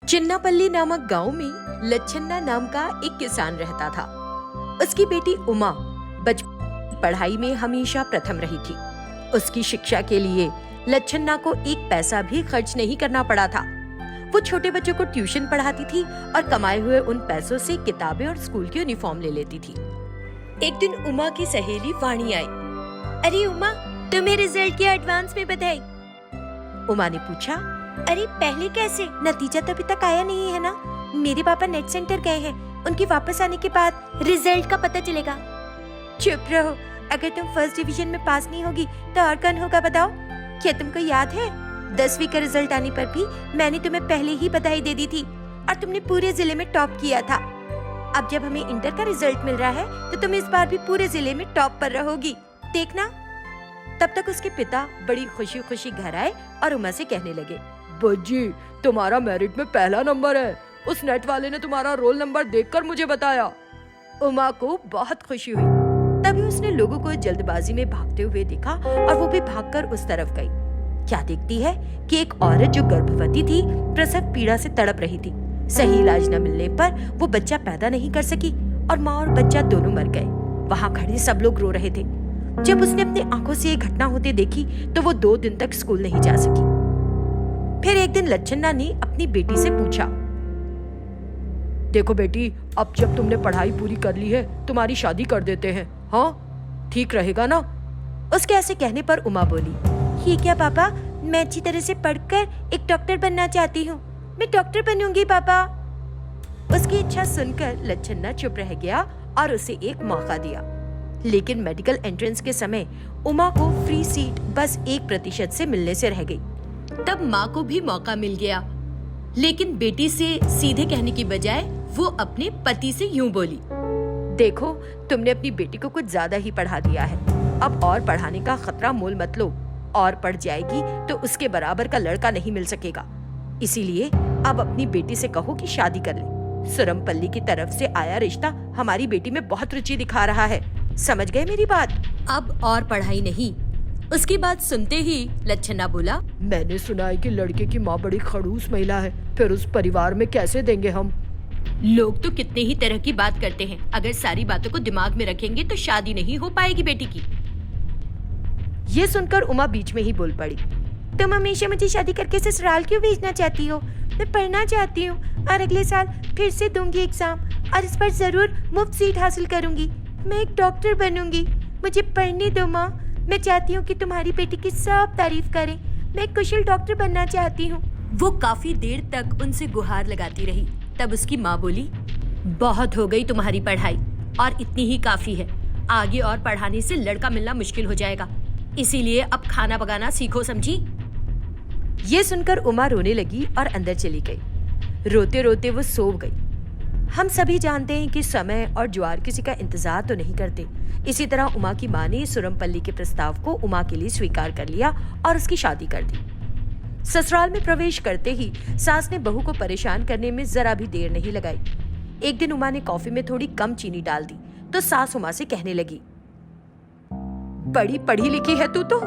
चिन्नापल्ली नामक गांव में लच्छन्ना नाम का एक किसान रहता था। उसकी बेटी उमा बचपन पढ़ाई में हमेशा प्रथम रही थी। उसकी शिक्षा के लिए लच्छन्ना को एक पैसा भी खर्च नहीं करना पड़ा था। वो छोटे बच्चों को ट्यूशन पढ़ाती थी और कमाए हुए उन पैसों से किताबें और स्कूल की यूनिफॉर्म ले लेती थी। एक दिन उमा की सहेली वाणी आई। अरे उमा, तुम्हें रिजल्ट की एडवांस में बधाई। उमा ने पूछा, अरे पहले कैसे? नतीजा तो अभी तक आया नहीं है ना। मेरे पापा नेट सेंटर गए हैं, उनके वापस आने के बाद रिजल्ट का पता चलेगा। चुप रहो, अगर तुम फर्स्ट डिवीजन में पास नहीं होगी तो और कौन होगा बताओ? क्या तुमको याद है 10वीं का रिजल्ट आने पर भी मैंने तुम्हें पहले ही बधाई दे दी थी और तुमने पूरे जिले में टॉप किया था। अब जब हमें इंटर का रिजल्ट मिल रहा है तो तुम इस बार भी पूरे जिले में टॉप पर रहोगी, देखना। तब तक उसके पिता बड़ी खुशी खुशी घर आए और उमा से कहने लगे, बच्ची, तुम्हारा मेरिट में पहला नंबर है। उस नेट वाले ने तुम्हारा रोल नंबर देखकर मुझे बताया। उमा को बहुत खुशी हुई। तभी उसने लोगों को जल्दबाजी में भागते हुए देखा और वो भी भागकर उस तरफ गई। क्या देखती है कि एक औरत जो गर्भवती थी प्रसव पीड़ा से तड़प रही थी। सही इलाज न मिलने पर वो बच्चा पैदा नहीं कर सकी और माँ और बच्चा दोनों मर गए। वहाँ खड़े सब लोग रो रहे थे। जब उसने अपनी आंखों से ये घटना होते देखी तो वो 2 दिन तक स्कूल नहीं जा सकी। फिर एक दिन लच्छन्ना ने अपनी बेटी से पूछा, देखो बेटी, अब जब तुमने पढ़ाई पूरी कर ली है तुम्हारी शादी कर देते हैं, हाँ ठीक रहेगा ना? उसके ऐसे कहने पर उमा बोली, ये क्या पापा, मैं अच्छी तरह से पढ़कर एक डॉक्टर बनना चाहती हूँ। मैं डॉक्टर बनूंगी पापा। उसकी इच्छा सुनकर लच्छन्ना चुप रह गया और उसे एक मौका दिया। लेकिन मेडिकल एंट्रेंस के समय उमा को फ्री सीट बस 1% से मिलने से रह गई। तब माँ को भी मौका मिल गया, लेकिन बेटी से सीधे कहने की बजाय वो अपने पति से यूं बोली, देखो तुमने अपनी बेटी को कुछ ज्यादा ही पढ़ा दिया है। अब और पढ़ाने का खतरा मोल मत लो। और पढ़ जाएगी तो उसके बराबर का लड़का नहीं मिल सकेगा। इसीलिए अब अपनी बेटी से कहो कि शादी कर ले। सुरमपल्ली की तरफ से आया रिश्ता हमारी बेटी में बहुत रुचि दिखा रहा है। समझ गए मेरी बात? अब और पढ़ाई नहीं। उसकी बात सुनते ही लच्छन्ना बोला, मैंने सुना है कि लड़के की माँ बड़ी खड़ूस महिला है, फिर उस परिवार में कैसे देंगे हम? लोग तो कितने ही तरह की बात करते हैं। अगर सारी बातों को दिमाग में रखेंगे तो शादी नहीं हो पाएगी बेटी की। ये सुनकर उमा बीच में ही बोल पड़ी, तुम हमेशा मुझे शादी करके ससुराल क्यों भेजना चाहती हो? मैं पढ़ना चाहती हूँ और अगले साल फिर से दूंगी एग्जाम और इस पर जरूर मुफ्त सीट हासिल करूंगी। मैं एक डॉक्टर बनूंगी। मुझे पढ़ने दो माँ। मैं चाहती हूँ कि तुम्हारी बेटी की सब तारीफ करें। मैं एक कुशल डॉक्टर बनना चाहती हूँ। वो काफी देर तक उनसे गुहार लगाती रही। तब उसकी माँ बोली, बहुत हो गई तुम्हारी पढ़ाई और इतनी ही काफी है। आगे और पढ़ाने से लड़का मिलना मुश्किल हो जाएगा। इसीलिए अब खाना पकाना सीखो, समझी? ये सुनकर उमा रोने लगी और अंदर चली गई। रोते रोते वो सो गई। हम सभी जानते हैं कि समय और ज्वार किसी का इंतजार तो नहीं करते। इसी तरह उमा की माँ ने सुरमपल्ली के प्रस्ताव को उमा के लिए स्वीकार कर लिया और उसकी शादी कर दी। ससुराल में प्रवेश करते ही सास ने बहू को परेशान करने में जरा भी देर नहीं लगाई। एक दिन उमा ने कॉफी में थोड़ी कम चीनी डाल दी तो सास उमा से कहने लगी, बड़ी पढ़ी लिखी है तू तो।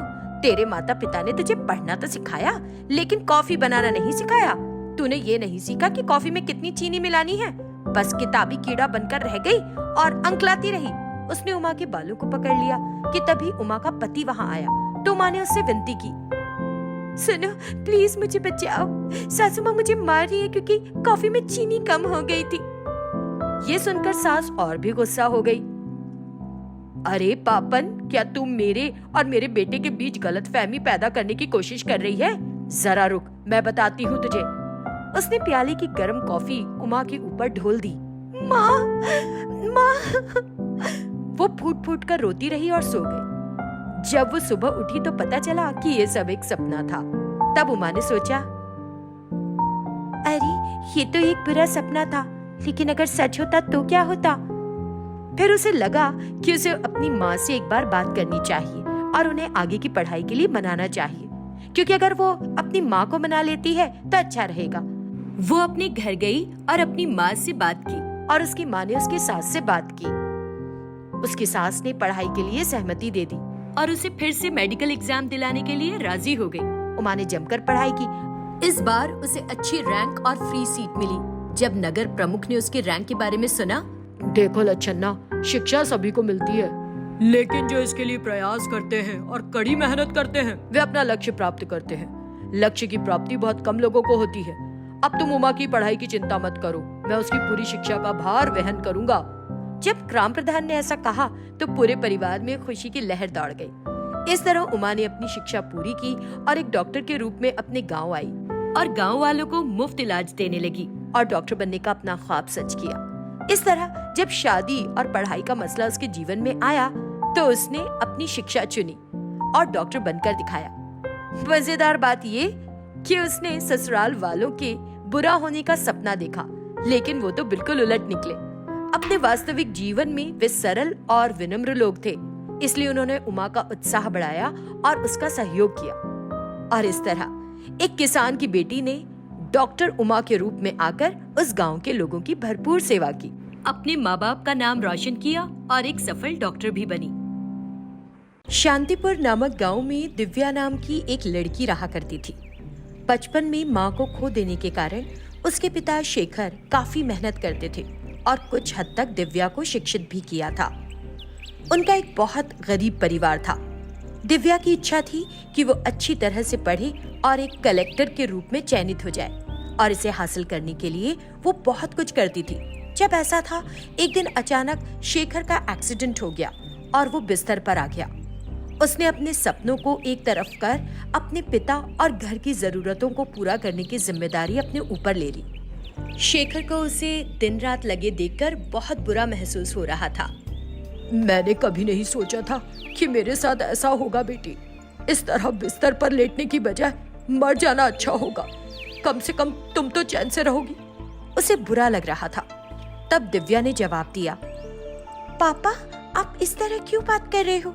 तेरे माता पिता ने तुझे पढ़ना तो सिखाया लेकिन कॉफी बनाना नहीं सिखाया। तूने ये नहीं सीखा कि कॉफी में कितनी चीनी मिलानी है। बस किताबी कीड़ा बनकर रह गई और अंकलाती रही। उसने उमा के बालों को पकड़ लिया कि तभी उमा का पति वहाँ आया तो उमा ने उससे विनती की, सुनो प्लीज मुझे बचाओ। सासू माँ मुझे मार रही है क्योंकि कॉफी में चीनी कम हो गई थी। ये सुनकर सास और भी गुस्सा हो गई। अरे पापन, क्या तुम मेरे और मेरे बेटे के बीच गलतफहमी पैदा करने की कोशिश कर रही है? जरा रुक, मैं बताती हूँ तुझे। उसने प्याले की गर्म कॉफी उमा के ऊपर ढोल दी। माँ, माँ। वो फूट फूट कर रोती रही और सो गई। जब वो सुबह उठी तो पता चला कि ये सब एक सपना था। तब उमा ने सोचा, अरे ये तो एक बुरा सपना था, लेकिन अगर सच होता तो क्या होता? फिर उसे लगा कि उसे अपनी माँ से एक बार बात करनी चाहिए और उन्हें आगे की पढ़ाई के लिए मनाना चाहिए, क्योंकि अगर वो अपनी माँ को मना लेती है तो अच्छा रहेगा। वो अपने घर गई और अपनी माँ से बात की और उसकी माँ ने उसकी सास से बात की। उसकी सास ने पढ़ाई के लिए सहमति दे दी और उसे फिर से मेडिकल एग्जाम दिलाने के लिए राजी हो गई। उमा ने जमकर पढ़ाई की इस बार उसे अच्छी रैंक और फ्री सीट मिली। जब नगर प्रमुख ने उसके रैंक के बारे में सुना, देखो लच्छन्ना, शिक्षा सभी को मिलती है, लेकिन जो इसके लिए प्रयास करते हैं और कड़ी मेहनत करते हैं वे अपना लक्ष्य प्राप्त करते हैं। लक्ष्य की प्राप्ति बहुत कम लोगों को होती है। अब तुम उमा की पढ़ाई की चिंता मत करो, मैं उसकी पूरी शिक्षा का भार वहन करूंगा। जब ग्राम प्रधान ने ऐसा कहा तो पूरे परिवार में खुशी की लहर दौड़ गई। इस तरह उमा ने अपनी शिक्षा पूरी की और एक डॉक्टर के रूप में अपने गांव आई और गांव वालों को मुफ्त इलाज देने लगी और डॉक्टर बनने का अपना ख्वाब सच किया। इस तरह जब शादी और पढ़ाई का मसला उसके जीवन में आया तो उसने अपनी शिक्षा चुनी और डॉक्टर बनकर दिखाया। मजेदार बात ये कि उसने ससुराल वालों के बुरा होने का सपना देखा, लेकिन वो तो बिल्कुल उलट निकले। अपने वास्तविक जीवन में वे सरल और विनम्र लोग थे, इसलिए उन्होंने उमा का उत्साह बढ़ाया और उसका सहयोग किया। और इस तरह एक किसान की बेटी ने डॉक्टर उमा के रूप में आकर उस गांव के लोगों की भरपूर सेवा की, अपने माँ बाप का नाम रोशन किया और एक सफल डॉक्टर भी बनी। शांतिपुर नामक गांव में दिव्या नाम की एक लड़की रहा करती थी। बचपन में माँ को खो देने के कारण उसके पिता शेखर काफी मेहनत करते थे और कुछ हद तक दिव्या को शिक्षित भी किया था। उनका एक बहुत गरीब परिवार था। दिव्या की इच्छा थी कि वो अच्छी तरह से पढ़े और एक कलेक्टर के रूप में चयनित हो जाए, और इसे हासिल करने के लिए वो बहुत कुछ करती थी। जब ऐसा था, एक दिन अचानक शेखर का एक्सीडेंट हो गया और वो बिस्तर पर आ गया। उसने अपने सपनों को एक तरफ कर अपने पिता और घर की जरूरतों को पूरा करने की जिम्मेदारी अपने ऊपर ले ली। शेखर को उसे दिन रात लगे देखकर बहुत बुरा महसूस हो रहा था। मैंने कभी नहीं सोचा था कि मेरे साथ ऐसा होगा बेटी। इस तरह बिस्तर पर लेटने की बजाय मर जाना अच्छा होगा। कम से कम तुम तो चैन से रहोगी। उसे बुरा लग रहा था। तब दिव्या ने जवाब दिया, पापा आप इस तरह क्यों बात कर रहे हो?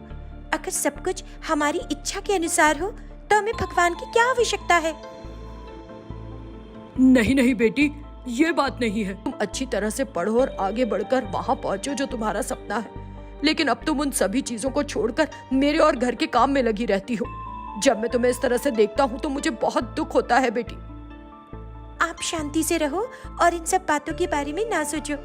अगर सब कुछ हमारी इच्छा के अनुसार हो तो हमें भगवान की क्या आवश्यकता है? नहीं नहीं बेटी, ये बात नहीं है। तुम अच्छी तरह से पढ़ो और आगे बढ़कर वहाँ पहुँचो जो तुम्हारा सपना है, लेकिन अब तुम उन सभी चीजों को छोड़कर मेरे और घर के काम में लगी रहती हो। जब मैं तुम्हें इस तरह से देखता हूँ तो मुझे बहुत दुख होता है बेटी। आप शांति से रहो और इन सब बातों के बारे में ना सोचो।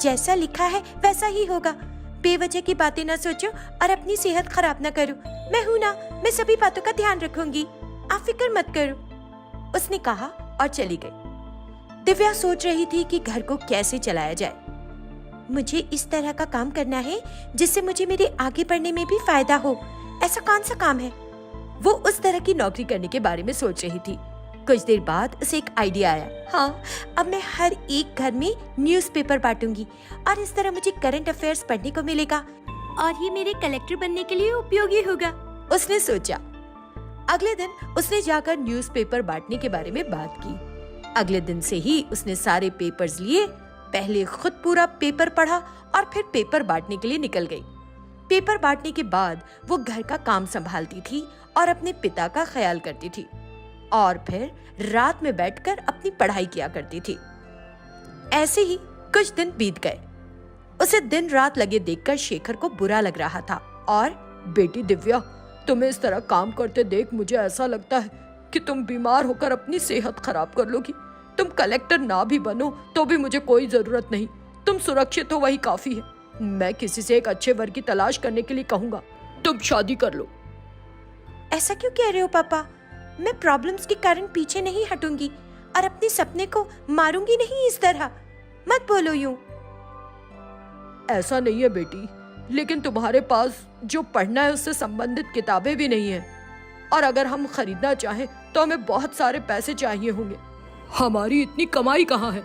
जैसा लिखा है वैसा ही होगा। बेवजह की बातें ना सोचो और अपनी सेहत खराब ना करो। मैं हूँ ना, मैं सभी बातों का ध्यान रखूंगी, आप फिक्र मत करो, उसने कहा और चली गई। दिव्या सोच रही थी कि घर को कैसे चलाया जाए। मुझे इस तरह का काम करना है जिससे मुझे मेरे आगे बढ़ने में भी फायदा हो। ऐसा कौन सा काम है? वो उस तरह की नौकरी करने के बारे में सोच रही थी। कुछ देर बाद उसे एक आइडिया आया। हाँ, अब मैं हर एक घर में न्यूज़पेपर बांटूंगी और इस तरह मुझे करंट अफेयर्स पढ़ने को मिलेगा और ये मेरे कलेक्टर बनने के लिए उपयोगी होगा, उसने सोचा। अगले दिन उसने जाकर न्यूज़पेपर बांटने के बारे में बात की। अगले दिन से ही उसने सारे पेपर्स लिए, पहले खुद पूरा पेपर पढ़ा और फिर पेपर बांटने के लिए निकल गई। पेपर बांटने के बाद वो घर का काम संभालती थी और अपने पिता का ख्याल करती थी और फिर रात में बैठकर अपनी पढ़ाई किया करती थी। ऐसे ही कुछ दिन बीत गए। उसे दिन रात लगे देखकर शेखर को बुरा लग रहा था। और बेटी दिव्या, तुम्हें इस तरह काम करते देख मुझे ऐसा लगता है कि तुम बीमार होकर अपनी सेहत खराब कर लोगी। तुम कलेक्टर ना भी बनो तो भी मुझे कोई जरूरत नहीं। तुम सुरक्षित हो वही काफी है। मैं किसी से एक अच्छे वर की तलाश करने के लिए कहूँगा। तुम शादी कर लो। ऐसा क्यों कह रहे हो पापा? मैं प्रॉब्लम्स के कारण पीछे नहीं हटूंगी और अपने सपने को मारूंगी नहीं। इस तरह मत बोलो यूं। ऐसा नहीं है बेटी, लेकिन तुम्हारे पास जो पढ़ना है उससे संबंधित किताबें भी नहीं है, और अगर हम खरीदना चाहें तो हमें बहुत सारे पैसे चाहिए होंगे। हमारी इतनी कमाई कहाँ है?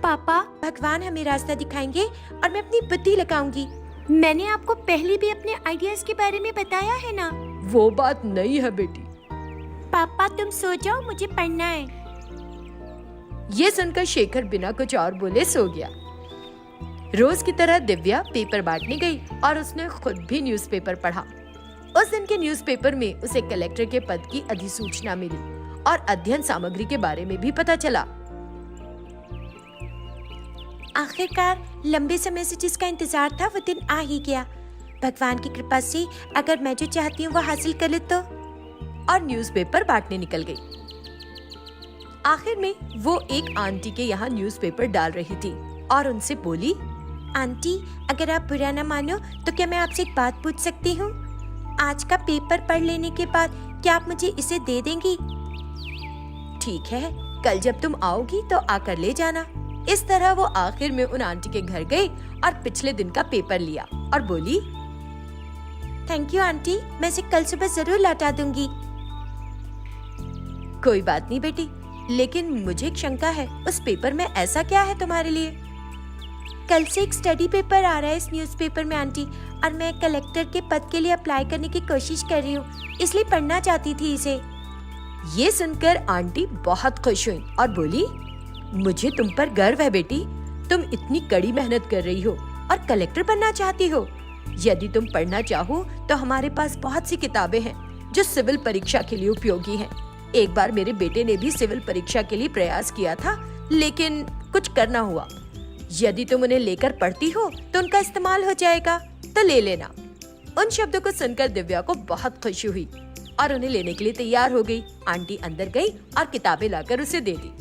पापा, भगवान हमें रास्ता दिखाएंगे और मैं अपनी बुद्धि लगाऊंगी। मैंने आपको पहले भी अपने आइडियाज के बारे में बताया है ना। वो बात नहीं है बेटी। पापा तुम सो जाओ, मुझे पढ़ना है। ये सुनकर शेखर बिना कुछ और बोले सो गया। रोज की तरह दिव्या पेपर बांटने गई और उसने खुद भी न्यूज़पेपर पढ़ा। उस दिन के न्यूज़पेपर में उसे कलेक्टर के पद की अधिसूचना मिली और अध्ययन सामग्री के बारे में भी पता चला। आखिरकार लंबे समय से जिसका इंतजार था वो दिन आ ही गया। भगवान की कृपा से अगर मैं जो चाहती हूँ वो हासिल कर ले तो। और न्यूज़पेपर बांटने निकल गई। आखिर में वो एक आंटी के यहाँ न्यूज़पेपर डाल रही थी और उनसे बोली, आंटी अगर आप बुरा न मानो तो क्या मैं आपसे एक बात पूछ सकती हूँ? आज का पेपर पढ़ लेने के बाद क्या आप मुझे इसे दे देंगी? ठीक है, कल जब तुम आओगी तो आकर ले जाना। इस तरह वो आखिर में उन आंटी के घर गई और पिछले दिन का पेपर लिया और बोली, थैंक यू आंटी, मैं इसे कल सुबह जरूर लौटा दूंगी। कोई बात नहीं बेटी, लेकिन मुझे एक शंका है, उस पेपर में ऐसा क्या है तुम्हारे लिए? कल से एक स्टडी पेपर आ रहा है इस न्यूज़पेपर में आंटी, और मैं कलेक्टर के पद के लिए अप्लाई करने की कोशिश कर रही हूँ, इसलिए पढ़ना चाहती थी इसे। ये सुनकर आंटी बहुत खुश हुई और बोली, मुझे तुम पर गर्व है बेटी, तुम इतनी कड़ी मेहनत कर रही हो और कलेक्टर बनना चाहती हो। यदि तुम पढ़ना चाहो तो हमारे पास बहुत सी किताबें हैं जो सिविल परीक्षा के लिए उपयोगी हैं। एक बार मेरे बेटे ने भी सिविल परीक्षा के लिए प्रयास किया था, लेकिन कुछ करना हुआ। यदि तुम उन्हें लेकर पढ़ती हो तो उनका इस्तेमाल हो जाएगा, तो ले लेना। उन शब्दों को सुनकर दिव्या को बहुत खुशी हुई और उन्हें लेने के लिए तैयार हो गई। आंटी अंदर गई और किताबें लाकर उसे दे दी।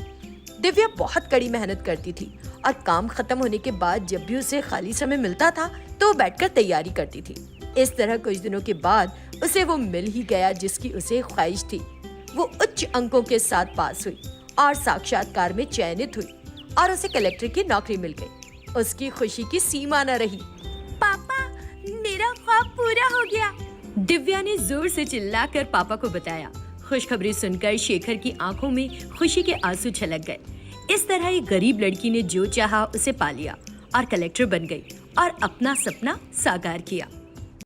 दिव्या बहुत कड़ी मेहनत करती थी और काम खत्म होने के बाद जब भी उसे खाली समय मिलता था तो वो बैठकर तैयारी करती थी। इस तरह कुछ दिनों के बाद उसे वो मिल ही गया जिसकी उसे ख्वाहिश थी। वो उच्च अंकों के साथ पास हुई और साक्षात्कार में चयनित हुई और उसे कलेक्टर की नौकरी मिल गई। उसकी खुशी की सीमा न रही। पापा, मेरा ख्वाब पूरा हो गया, दिव्या ने जोर से चिल्लाकर पापा को बताया। खुशखबरी सुनकर शेखर की आंखों में खुशी के आंसू छलक गए। इस तरह एक गरीब लड़की ने जो चाहा उसे पा लिया और कलेक्टर बन गई और अपना सपना साकार किया।